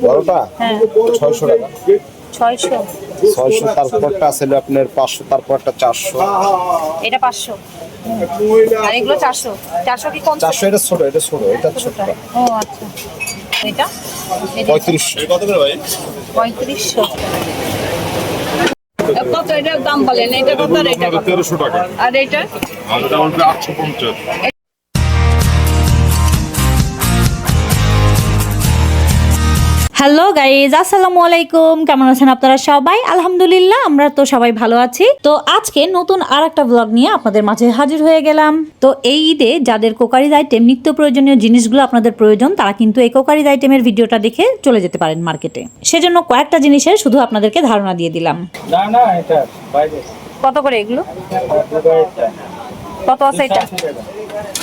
বড়টা হ্যাঁ 600 টাকা। 600 600, তারপরটা আছে আপনার 500, তারপরটা 400। এটা 500 আর এগুলো 400 400 কি কম 400 এটা ছোট, এটা ছোট, এটা ছোট। ও আচ্ছা এটা 3500 কত করে ভাই? 3500 কত এটার দাম বলেন এটা কত আর এটা 1300 টাকা আর এটা আর এটা হচ্ছে 850। হ্যালো গাইজ, আসসালামু আলাইকুম। কেমন আছেন আপনারা সবাই? আলহামদুলিল্লাহ আমরা তো সবাই ভালো আছি। তো আজকে নতুন আর একটা ব্লগ নিয়ে আপনাদের মাঝে হাজির হয়ে গেলাম। তো এই ঈদে যাদের কোকারিজ আইটেম নিত্য প্রয়োজনীয় জিনিসগুলো আপনাদের প্রয়োজন, তারা কিন্তু এই কোকারিজ আইটেমের ভিডিওটা দেখে চলে যেতে পারেন মার্কেটে। সেজন্য কয়েকটা জিনিসের শুধু আপনাদেরকে ধারণা দিয়ে দিলাম। না এটা বাইরে কত করে এগুলো? কত আছে এটা?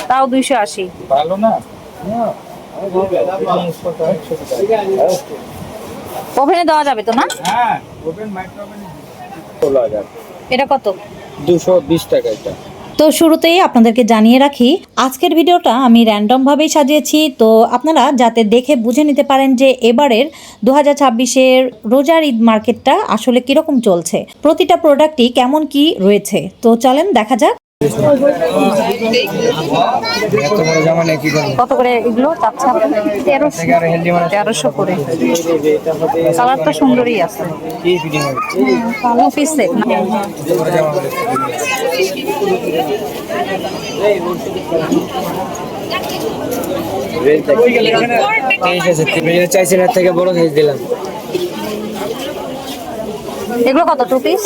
তাও 280। ভালো না। ওভেনে দেওয়া যাবে তো না? হ্যাঁ ওভেন মাইক্রোওভেনে 16000। এটা কত? 220 টাকা এটা। তো শুরুতেই আপনাদেরকে জানিয়ে রাখি, আজকের ভিডিওটা আমি র্যান্ডম ভাবেই সাজিয়েছি। তো আপনারা যাতে দেখে বুঝে নিতে পারেন যে এবারের 2026-এর রোজার ঈদ মার্কেটটা আসলে কিরকম চলছে, প্রতিটা প্রোডাক্টই কেমন কি রয়েছে। তো চলেন দেখা যাক। কত করে এগুলো? 1300 করে। কালারটা সুন্দরই আছে। পিস সেট না? চাইছেন এর থেকে বড় সাইজ দিলাম। এগুলো কত? 2 পিস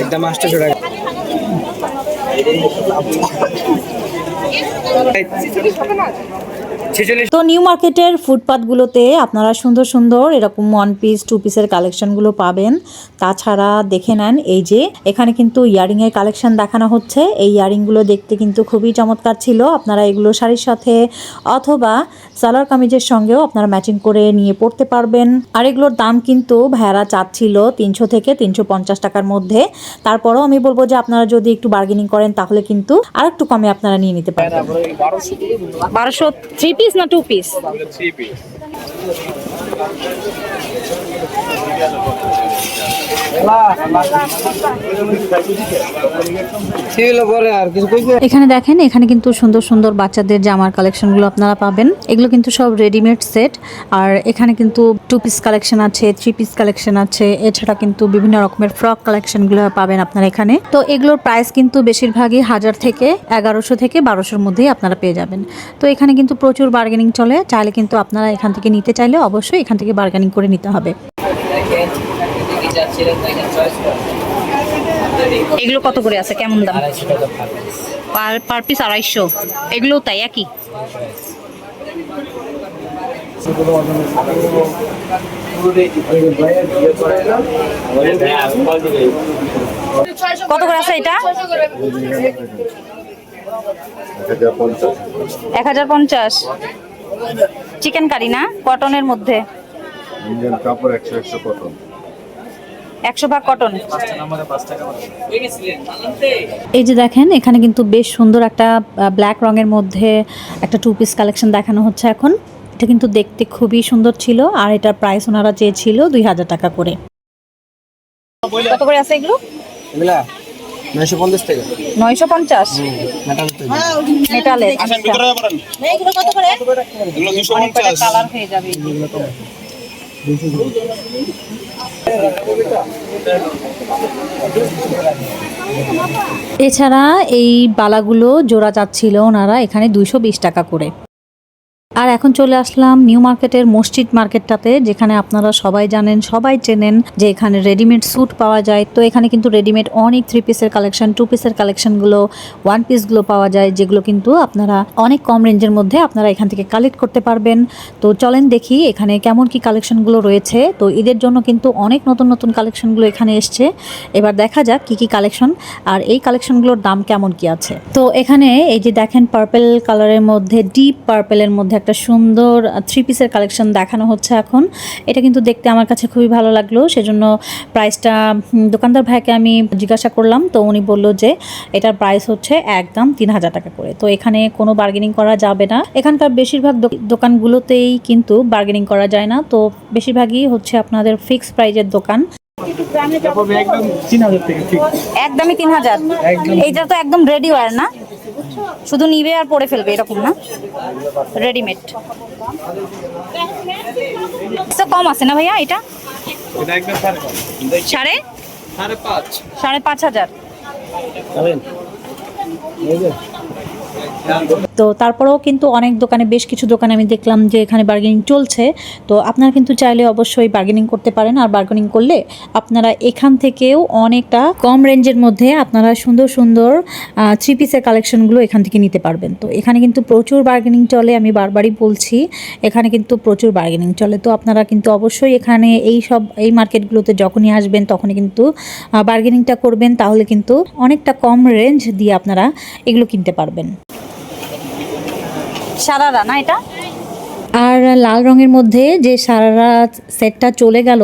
একদম 800 টাকা। তো নিউ মার্কেটের ফুটপাথগুলোতে আপনারা সুন্দর সুন্দর এরকম 1 পিস 2 পিসের কালেকশনগুলো পাবেন। তাছাড়া দেখে নেন, এই যে এখানে কিন্তু ইয়ারিংয়ের কালেকশন দেখানো হচ্ছে। এই ইয়ারিংগুলো দেখতে কিন্তু খুবই চমৎকার ছিল। আপনারা এগুলো শাড়ির সাথে অথবা সালোয়ার কামিজের সঙ্গেও আপনারা ম্যাচিং করে নিয়ে পড়তে পারবেন। আর এগুলোর দাম কিন্তু ভাইয়ারা চাচ্ছিল 300 থেকে 350 টাকার মধ্যে। তারপরও আমি বলবো যে আপনারা যদি একটু বার্গেনিং করেন তাহলে কিন্তু আর একটু কমে আপনারা নিয়ে নিতে পারবেন। 1200 3 পিস না 2 পিস? 3 পিস। এখানে দেখেন, এখানে কিন্তু সুন্দর সুন্দর বাচ্চাদের জামার কালেকশনগুলো আপনারা পাবেন। এগুলো কিন্তু সব রেডিমেড সেট। আর এখানে কিন্তু 2 পিস কালেকশন আছে, 3 পিস কালেকশন আছে। এছাড়া কিন্তু বিভিন্ন রকমের ফ্রক কালেকশনগুলো পাবেন আপনারা এখানে। তো এগুলোর প্রাইস কিন্তু বেশিরভাগই 1000 থেকে 1100 থেকে 1200-র মধ্যেই আপনারা পেয়ে যাবেন। তো এখানে কিন্তু প্রচুর বার্গেনিং চলে। চাইলে কিন্তু আপনারা এখান থেকে নিতে চাইলে অবশ্যই এখান থেকে বার্গেনিং করে নিতে হবে। এগুলো কত করে আছে, কেমন দাম? Per piece 250। এগুলো তাই একই? কত করে আছে এটা? 1050। চিকেন কারি না, কটনের মধ্যে? ইন্ডিয়ান কাপড় 100 কটন। 100 ভাগ কটন। এই যে দেখেন, এখানে কিন্তু বেশ সুন্দর একটা ব্ল্যাক রঙের মধ্যে একটা 2 পিস কালেকশন দেখানো হচ্ছে এখন। এটা কিন্তু দেখতে খুবই সুন্দর ছিল। আর এটার প্রাইস ওনারা চেয়েছিল 2000 টাকা করে। কত করে আছে এগুলো? 950 টাকা। 950 মেটালের। এগুলো কত করে? এগুলো 250। কালার হয়ে যাবে। এছাড়া এই বালাগুলো জোড়া যাচ্ছিল ওনারা এখানে 220 টাকা করে। আর এখন চলে আসলাম নিউ মার্কেটের মসজিদ মার্কেটটাতে, যেখানে আপনারা সবাই জানেন, সবাই চেনেন যে এখানে রেডিমেড স্যুট পাওয়া যায়। তো এখানে কিন্তু রেডিমেড অনেক 3 পিসের কালেকশন, 2 পিসের কালেকশনগুলো, 1 পিসগুলো পাওয়া যায়, যেগুলো কিন্তু আপনারা অনেক কম রেঞ্জের মধ্যে আপনারা এখান থেকে কালেক্ট করতে পারবেন। তো চলেন দেখি এখানে কেমন কি কালেকশনগুলো রয়েছে। তো ঈদের জন্য কিন্তু অনেক নতুন নতুন কালেকশনগুলো এখানে এসছে। এবার দেখা যাক কি কি কালেকশন আর এই কালেকশনগুলোর দাম কেমন কি আছে। তো এখানে এই যে দেখেন, পার্পল কালারের মধ্যে, ডিপ পার্পেলের মধ্যে একটা সুন্দর 3 পিসের কালেকশন দেখানো হচ্ছে এখন। এটা কিন্তু দেখতে আমার কাছে খুবই ভালো লাগলো, সেজন্য প্রাইসটা দোকানদার ভাইকে আমি জিজ্ঞাসা করলাম। তো উনি বলল যে এটার প্রাইস হচ্ছে একদম 3000 টাকা করে। তো এখানে কোনো বার্গেনিং করা যাবে না। এখানকার বেশিরভাগ দোকানগুলোতেই কিন্তু বার্গেনিং করা যায় না, তো বেশিরভাগই হচ্ছে আপনাদের ফিক্স প্রাইজের দোকান। একদমই 3000। এইটা তো একদম রেডি ওয়্যার না, শুধু নিবে আর পরে ফেলবে এরকম না, রেডিমেড। তো কম আছে না ভাইয়া এটা? সাড়ে 5,500। তো তারপরেও কিন্তু অনেক দোকানে, বেশ কিছু দোকানে আমি দেখলাম যে এখানে বার্গেনিং চলছে। তো আপনারা কিন্তু চাইলে অবশ্যই বার্গেনিং করতে পারেন, আর বার্গেনিং করলে আপনারা এখান থেকেও অনেকটা কম রেঞ্জের মধ্যে আপনারা সুন্দর সুন্দর 3 পিসের কালেকশনগুলো এখান থেকে নিতে পারবেন। তো এখানে কিন্তু প্রচুর বার্গেনিং চলে, আমি বারবারই বলছি এখানে কিন্তু প্রচুর বার্গেনিং চলে। তো আপনারা কিন্তু অবশ্যই এখানে এই মার্কেটগুলোতে যখনই আসবেন তখনই কিন্তু বার্গেনিংটা করবেন, তাহলে কিন্তু অনেকটা কম রেঞ্জ দিয়ে আপনারা এগুলো কিনতে পারবেন। সারারা না এটা? আর লাল রঙের মধ্যে যে সারারা সেটটা চলে গেল,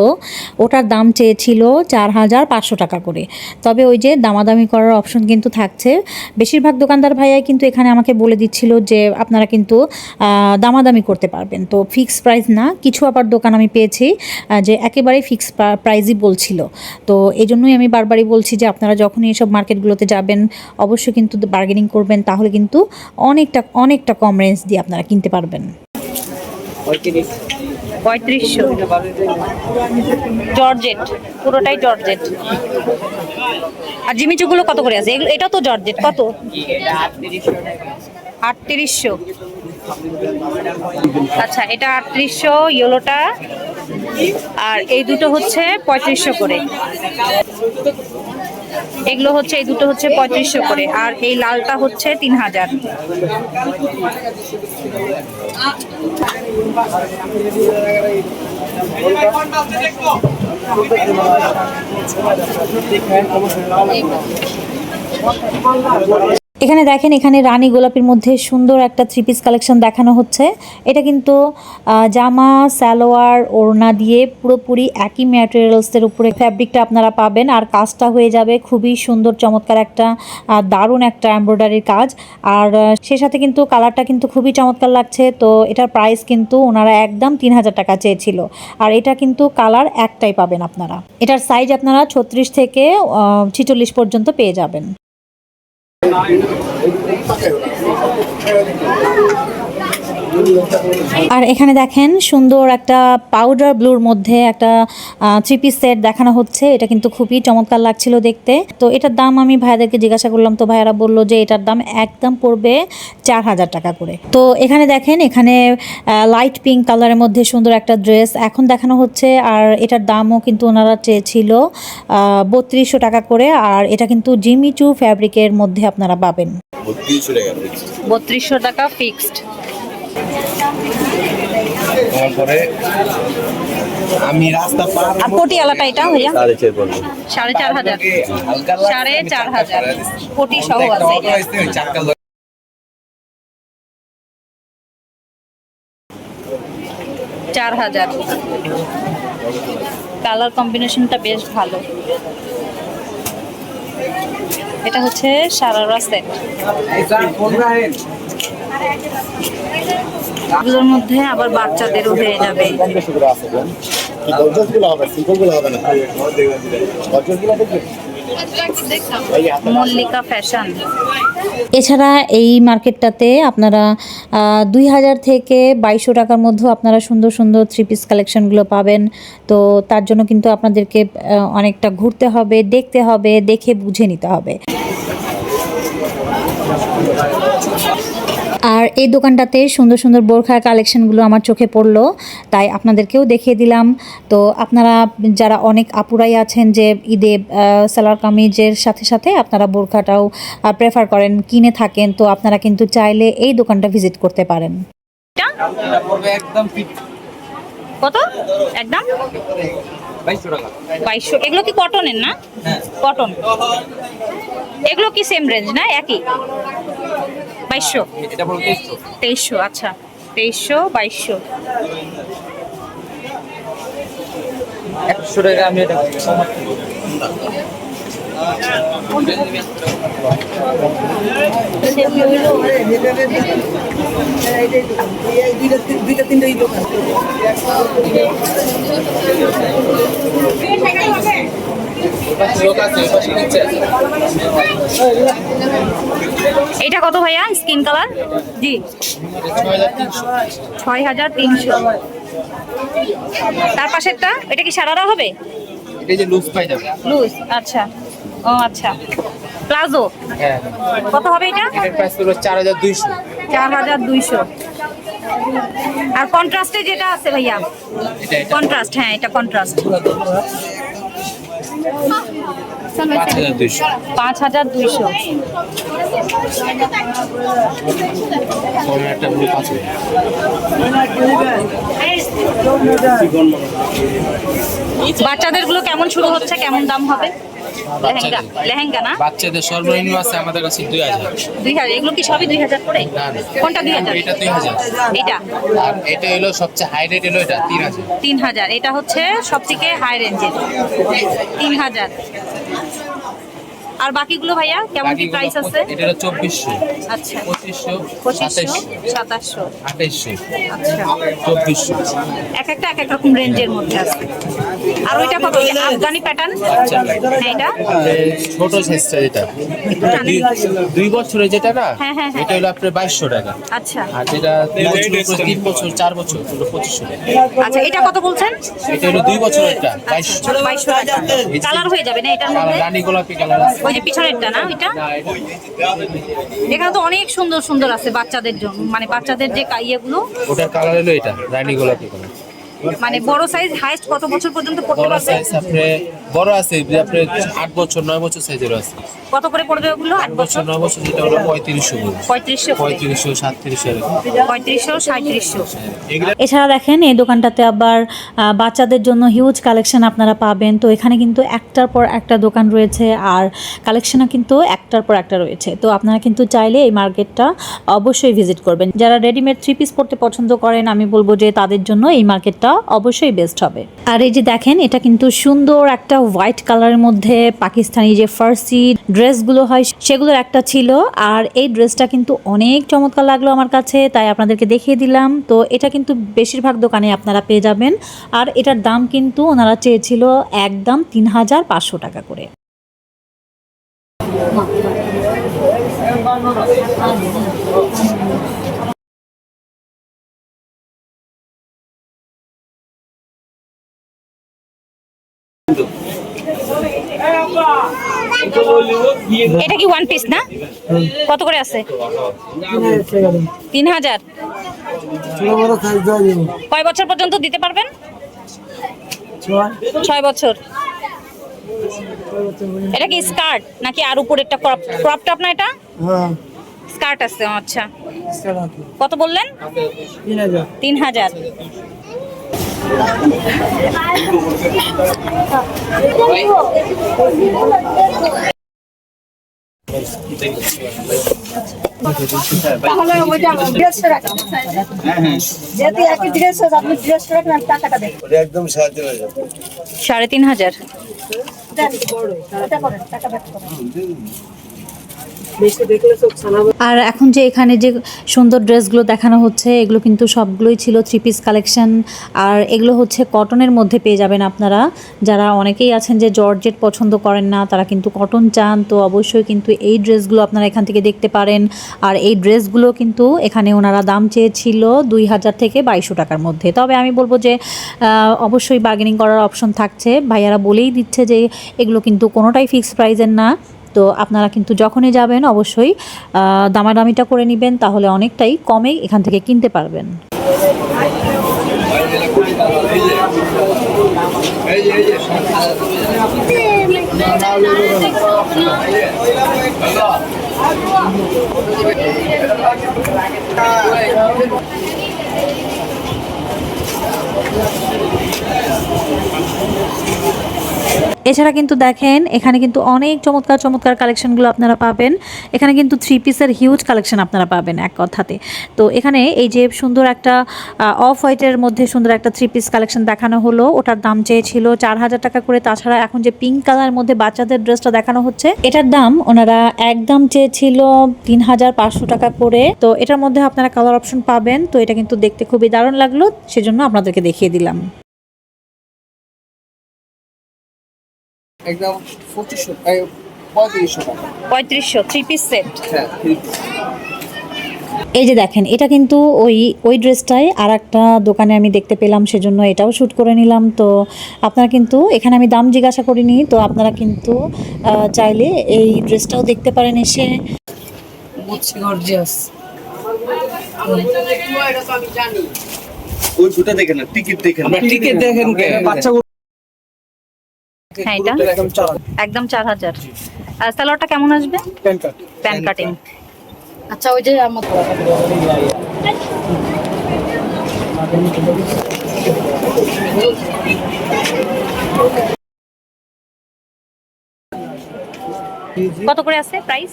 ওটার দাম চেয়েছিল 4500 টাকা করে। তবে ওই যে দামাদামি করার অপশন কিন্তু থাকছে। বেশিরভাগ দোকানদার ভাইয়াই কিন্তু এখানে আমাকে বলে দিচ্ছিল যে আপনারা কিন্তু দামাদামি করতে পারবেন, তো ফিক্স প্রাইস না। কিছু আবার দোকান আমি পেয়েছি যে একেবারেই ফিক্স প্রাইসই বলছিল। তো এই জন্যই আমি বারবারই বলছি যে আপনারা যখনই এসব মার্কেটগুলোতে যাবেন অবশ্যই কিন্তু বার্গেনিং করবেন, তাহলে কিন্তু অনেকটা কম রেঞ্জ দিয়ে আপনারা কিনতে পারবেন। 3500 জর্জেট, পুরোটাই জর্জেট। আর জিমিচুগুলো কত করে আছে? এটা তো জর্জেট, কত? 3800। আচ্ছা, এটা 3800 ইয়েলোটা, আর এই দুটো হচ্ছে 3500 করে। এগুলো হচ্ছে, এই দুটো হচ্ছে 3500 করে, আর এই লালটা হচ্ছে 3000। এখানে দেখেন, এখানে রানী গোলাপির মধ্যে সুন্দর একটা 3 পিস কালেকশন দেখানো হচ্ছে। এটা কিন্তু জামা, সালোয়ার, ওড়না দিয়ে পুরোপুরি একই ম্যাটেরিয়ালসের উপরে ফ্যাব্রিকটা আপনারা পাবেন, আর কাজটা হয়ে যাবে খুবই সুন্দর, চমৎকার একটা দারুণ একটা এমব্রয়ডারির কাজ। আর সে সাথে কিন্তু কালারটা কিন্তু খুবই চমৎকার লাগছে। তো এটার প্রাইস কিন্তু ওনারা একদম 3000 টাকা চেয়েছিল, আর এটা কিন্তু কালার একটাই পাবেন আপনারা। এটার সাইজ আপনারা 36 থেকে 46 পর্যন্ত পেয়ে যাবেন। আর এখানে দেখেন সুন্দর একটা পাউডার ব্লুর মধ্যে একটা 3 পিস সেট দেখানো হচ্ছে। এটা কিন্তু খুবই চমৎকার লাগছিল দেখতে। তো এটার দাম আমি ভাইয়াদেরকে জিজ্ঞাসা করলাম, তো ভাইয়ারা বললো যে এটার দাম একদম পড়বে 4000 টাকা করে। তো এখানে দেখেন, এখানে লাইট পিঙ্ক কালারের মধ্যে সুন্দর একটা ড্রেস এখন দেখানো হচ্ছে, আর এটার দামও কিন্তু ওনারা চেয়েছিল 3200 টাকা করে। আর এটা কিন্তু জিমিচু ফ্যাব্রিকের মধ্যে আপনারা পাবেন। 3200 টাকা ফিক্সড। আমি রাস্তা পার আর পটিয়ালাটা এটা ভাইয়া 4500। 4500 পটি সহ আছে। 4000। কালার কম্বিনেশনটা বেশ ভালো। এটা হচ্ছে সারারা সেট। এগুলোর মধ্যে আবার বাচ্চাদেরও হয়ে যাবে। মল্লিকা ফ্যাশন। এছাড়া এই মার্কেটটাতে আপনারা 2000 থেকে 2200 টাকার মধ্যে আপনারা সুন্দর সুন্দর 3 পিস কালেকশনগুলো পাবেন। তো তার জন্য কিন্তু আপনাদেরকে অনেকটা ঘুরতে হবে, দেখতে হবে, দেখে বুঝে নিতে হবে। আর এই দোকানটাতে সুন্দর সুন্দর বোরখার কালেকশনগুলো আমার চোখে পড়লো, তাই আপনাদেরকেও দেখিয়ে দিলাম। তো আপনারা যারা অনেক আপুরাই আছেন যে ঈদে সালোয়ার কামিজের সাথে সাথে আপনারা বোরখাটাও প্রেফার করেন, কিনে থাকেন, তো আপনারা কিন্তু চাইলে এই দোকানটা ভিজিট করতে পারেন। কত? একদম 2200 টাকা। 2200। এগুলো কি কটনের না? কটন। এগুলো কি সেম রেঞ্জ না? একই 2200? এটা বলো 2300। আচ্ছা, 2300 2200। 100 টাকা আমি এটা কমাচ্ছি। এটা কত ভাইয়া স্কিন কালার? জি 6300। তার পাশেরটা এটা কি সারারা হবে? এই যে লুজ পাই যাবে। লুজ, আচ্ছা। ও আচ্ছা, প্লাজো হ্যাঁ, কত হবে এটা? এটার প্রাইস হলো 4200। 4200। আর কন্ট্রাস্টে যেটা আছে ভাইয়া, কন্ট্রাস্ট, হ্যাঁ এটা কন্ট্রাস্ট। 5200। 5200। একটা ব্লু 5000। বাচ্চাদের গুলো কেমন শুরু হচ্ছে, কেমন দাম হবে? লেহেঙ্গা, লেহেঙ্গা না? বাচ্চাদের সর্বনিম্ন আছে আমাদের কাছে 2000। 2000। এগুলো কি সবই 2000 করে? না, না। কোনটা 2000? এটা 2000। এটা আর এটা হলো সবচেয়ে হাই রেট হলো এটা 3000। 3000। এটা হচ্ছে সবথেকে হাই রেঞ্জের 3000। আর বাকিগুলো ভাইয়া কেমন কি প্রাইস আছে? এটা হলো 2400, আচ্ছা 2500, 2500, 2700, 2700। 2800, আচ্ছা, 2400। এক একটা এক এক রকম রেঞ্জের মধ্যে আছে। আর ওইটা কত? ওই যে আফগানি প্যাটার্ন, আচ্ছা, হ্যাঁ এটা ছোট সাইজটা যেটা 2 বছরের যেটা না, হ্যাঁ, হ্যাঁ, হ্যাঁ। এটা হলো আপনার 2200 টাকা। আচ্ছা আর যেটা 2 বছর উপরে 3 বছর 4 বছর হলো 2500 টাকা। আচ্ছা। এটা কত বলছেন? এটা হলো 2 বছরেরটা 2200। 2200 টাকা। কালার হয়ে যাবে না এটার কালার মধ্যে? রানী গোলাপি কালার আছে। ওই যে পিছনেরটা না ওইটা? না, এটা এখানে তো অনেক সুন্দর সুন্দর আছে বাচ্চাদের জন্য, মানে বাচ্চাদের যে ইয়েগুলো, ওটার কালার হলো এটা রানী গোলাপি কালার। মানে বড় সাইজ হাইস্ট কত বছর পর্যন্ত পড়তে বড় পারবে? সাইজ আপনি বড় আছে যে আপনি 8 বছর 9 বছর সাইজের আছে। কত করে পড়বে ওগুলো? 8 বছর 9 বছর যেটা হলো 3500 করে। 3500 করে। 3500 3700 এরকম। 3500 3700। এগুলা এছাড়া দেখেন এই দোকানটাতে আবার বাচ্চাদের জন্য হিউজ কালেকশন আপনারা পাবেন। তো এখানে কিন্তু একটার পর একটা দোকান রয়েছে আর কালেকশনও কিন্তু একটার পর একটা রয়েছে। তো আপনারা কিন্তু চাইলে এই মার্কেটটা অবশ্যই ভিজিট করবেন। যারা রেডিমেড 3 পিস পরতে পছন্দ করেন আমি বলবো যে তাদের জন্য এই মার্কেটটা অবশ্যই বেস্ট হবে। আর এই যে দেখেন এটা কিন্তু সুন্দর একটা হোয়াইট কালারের মধ্যে পাকিস্তানি যে ফার্সি ড্রেসগুলো হয় সেগুলোর একটা ছিল। আর এই ড্রেসটা কিন্তু অনেক চমৎকার লাগলো আমার কাছে, তাই আপনাদেরকে দেখিয়ে দিলাম। তো এটা কিন্তু বেশিরভাগ দোকানে আপনারা পেয়ে যাবেন। আর এটার দাম কিন্তু ওনারা চেয়েছিল একদম 3500 টাকা করে। এটা কি ওয়ান পিস না? কত করে আছে? 3000। কয় বছর পর্যন্ত দিতে পারবেন? 6 বছর। এটা কি স্কার্ট নাকি আর উপরেরটা ক্রপ টপ না? এটা স্কার্ট আছে, আচ্ছা। কত বললেন? 3000। তাহলে ওইটা ড্রেসটা রাখুন। যেহেতু একই ড্রেস আছে আপনি ড্রেসটা রাখুন, আমি টাকাটা দেব। একদম সাহায্য হয়ে যাবে। 3500। এটা করেন, টাকা ব্যাক করেন। আর এখন যে এখানে যে সুন্দর ড্রেসগুলো দেখানো হচ্ছে এগুলো কিন্তু সবগুলোই ছিল 3 পিস কালেকশন। আর এগুলো হচ্ছে কটনের মধ্যে পেয়ে যাবেন আপনারা। যারা অনেকেই আছেন যে জর্জেট পছন্দ করেন না তারা কিন্তু কটন চান, তো অবশ্যই কিন্তু এই ড্রেসগুলো আপনারা এখান থেকে দেখতে পারেন। আর এই ড্রেসগুলো কিন্তু এখানে ওনারা দাম চেয়েছিল 2000 থেকে 2200 টাকার মধ্যে। তবে আমি বলবো যে অবশ্যই বার্গেনিং করার অপশন থাকছে। ভাইয়ারা বলেই দিচ্ছে যে এগুলো কিন্তু কোনোটাই ফিক্সড প্রাইজের না। তো আপনারা কিন্তু যখনই যাবেন অবশ্যই দামাদামিটা করে নেবেন, তাহলে অনেকটাই কমে এখান থেকে কিনতে পারবেন। এছাড়া কিন্তু দেখেন এখানে কিন্তু অনেক চমৎকার চমৎকার কালেকশনগুলো আপনারা পাবেন। এখানে কিন্তু 3 পিসের হিউজ কালেকশন আপনারা পাবেন এক কথাতে। তো এখানে এই যে সুন্দর একটা অফ হোয়াইটের মধ্যে সুন্দর একটা 3 পিস কালেকশন দেখানো হলো, ওটার দাম চেয়েছিল 4000 টাকা করে। তাছাড়া এখন যে পিঙ্ক কালার মধ্যে বাচ্চাদের ড্রেসটা দেখানো হচ্ছে, এটার দাম ওনারা একদম চেয়েছিল 3500 টাকা করে। তো এটার মধ্যে আপনারা কালার অপশন পাবেন। তো এটা কিন্তু দেখতে খুবই দারুণ লাগলো, সেজন্য আপনাদেরকে দেখিয়ে দিলাম। একদম 3500 টাকা। 3500 3 পিস সেট। হ্যাঁ, এই যে দেখেন এটা কিন্তু ওই ড্রেসটাই আর একটা দোকানে আমি দেখতে পেলাম, সেজন্য এটাও শ্যুট করে নিলাম। তো আপনারা কিন্তু এখানে আমি দাম জিজ্ঞাসা করিনি, তো আপনারা কিন্তু চাইলে এই ড্রেসটাও দেখতে পারেন এসে। গর্জিয়াস। ওই দুটো দেখেন না, টিকিট দেখেন না। টিকিট দেখেন কে বাচ্চাগুলো হ্যাঁ, এটা একদম 4000। আর সালোয়ারটা কেমন আসবে? Pan cutting. আচ্ছা ওই যে আমার কত করে আছে প্রাইস?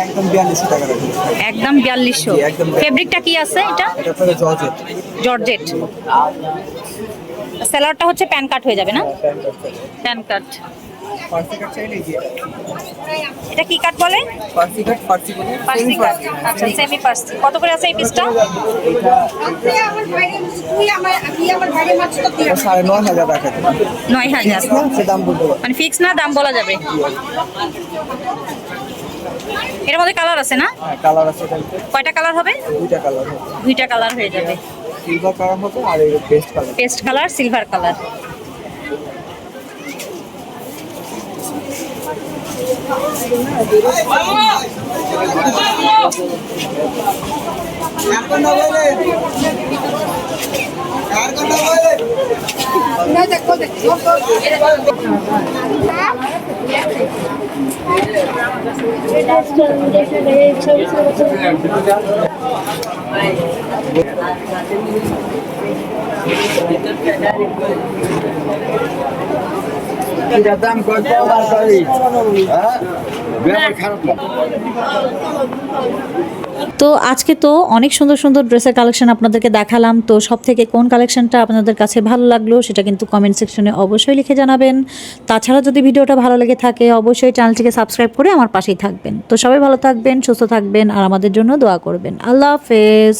একদম 4200 টাকা রাখুন। একদম 4200। একদম। ফেব্রিকটা কি আছে এটা? এটা আপনাদের জর্জেট। জর্জেট। সালোয়ারটা হচ্ছে প্যান কাট হয়ে যাবে না? প্যান কাট। ফার্সি কাট চাইলে এই যে এটা কি কাট বলে? ফার্সি কাট, ফার্সি বলে পার্সি কাট। আচ্ছা, সেমি পার্সি। কত করে আছে এই পিসটা? এটা 9500 টাকা। 9000। সে দাম বলতে পারবো। মানে ফিক্স না, দাম বলা যাবে। এর মধ্যে কালার আছে না? হ্যাঁ, কালার আছে এটাতে। কয়টা কালার হবে? দুইটা কালার হবে। 2টা কালার হয়ে যাবে। সিলভার কালার হবে আর এই paste colour. Paste colour, silver colour. এটার দাম কত বার করি? হ্যাঁ, ব্যবহার খারাপ না। তো আজকে তো অনেক সুন্দর সুন্দর ড্রেসের কালেকশন আপনাদেরকে দেখালাম। তো সব থেকে কোন কালেকশনটা আপনাদের কাছে ভালো লাগলো সেটা কিন্তু কমেন্ট সেকশনে অবশ্যই লিখে জানাবেন। তাছাড়া যদি ভিডিওটা ভালো লেগে থাকে অবশ্যই চ্যানেলটিকে সাবস্ক্রাইব করে আমার পাশেই থাকবেন। তো সবাই ভালো থাকবেন, সুস্থ থাকবেন আর আমাদের জন্য দোয়া করবেন। আল্লাহ হাফেজ।